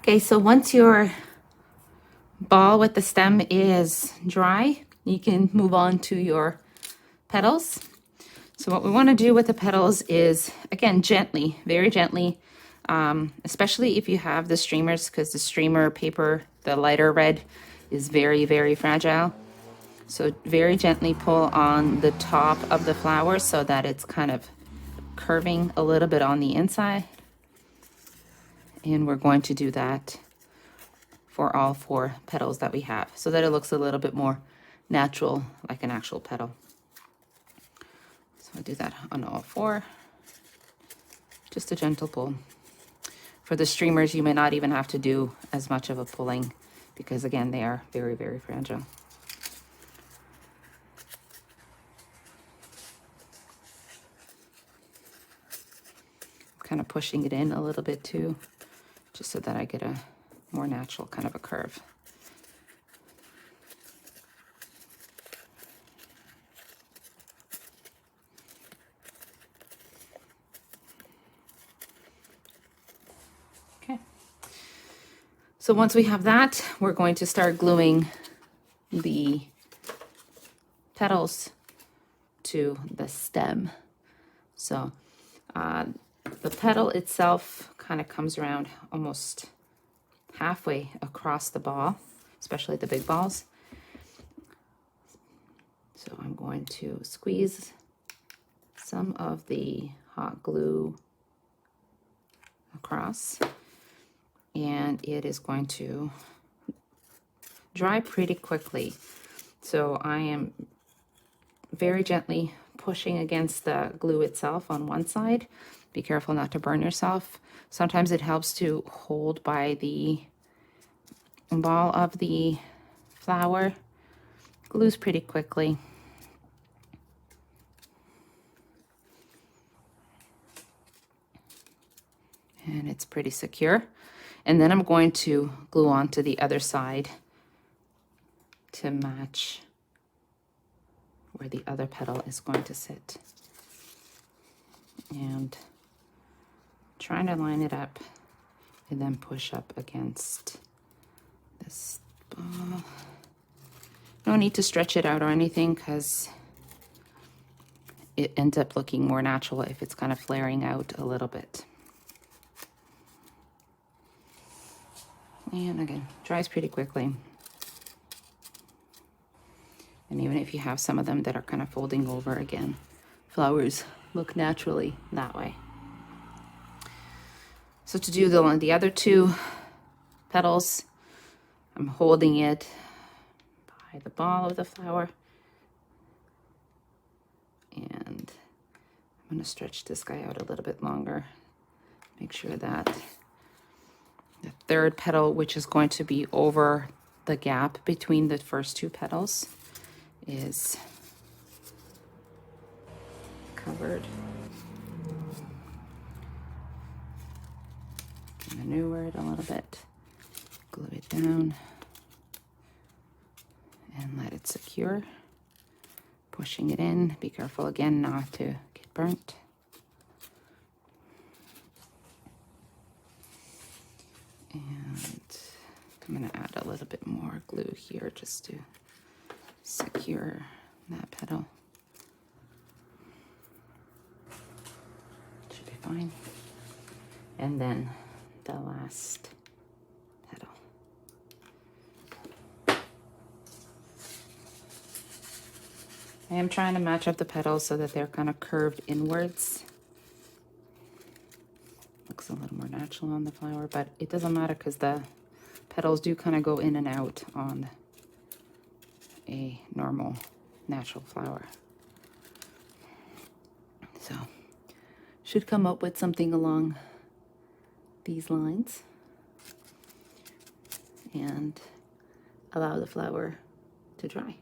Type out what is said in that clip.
Okay, so once your ball with the stem is dry, you can move on to your petals. So what we want to do with the petals is, again, gently, very gently, especially if you have the streamers, because the streamer paper, the lighter red, is very, very fragile. So very gently pull on the top of the flower so that it's kind of curving a little bit on the inside. And we're going to do that for all 4 petals that we have so that it looks a little bit more natural, like an actual petal. So I do that on all 4. Just a gentle pull. For the streamers, you may not even have to do as much of a pulling because, again, they are very, very fragile. I'm kind of pushing it in a little bit too, just so that I get a more natural kind of a curve. Okay. So once we have that, we're going to start gluing the petals to the stem. So the petal itself kind of comes around almost halfway across the ball, especially the big balls. So I'm going to squeeze some of the hot glue across, and it is going to dry pretty quickly. So I am very gently pushing against the glue itself on one side. Be careful not to burn yourself. Sometimes it helps to hold by the ball of the flower. Glues pretty quickly. And it's pretty secure. And then I'm going to glue onto the other side to match where the other petal is going to sit. And trying to line it up and then push up against this ball. No need to stretch it out or anything because it ends up looking more natural if it's kind of flaring out a little bit. And again, dries pretty quickly. And even if you have some of them that are kind of folding over again, flowers look naturally that way. So to do the other 2 petals, I'm holding it by the ball of the flower. And I'm going to stretch this guy out a little bit longer. Make sure that the 3rd petal, which is going to be over the gap between the first 2 petals, is covered. Maneuver it a little bit, glue it down, and let it secure. Pushing it in. Be careful again not to get burnt. And I'm going to add a little bit more glue here just to secure that petal. Should be fine. And then the last petal. I am trying to match up the petals so that they're kind of curved inwards. Looks a little more natural on the flower, but it doesn't matter because the petals do kind of go in and out on a normal natural flower. So should come up with something along these lines and allow the flower to dry.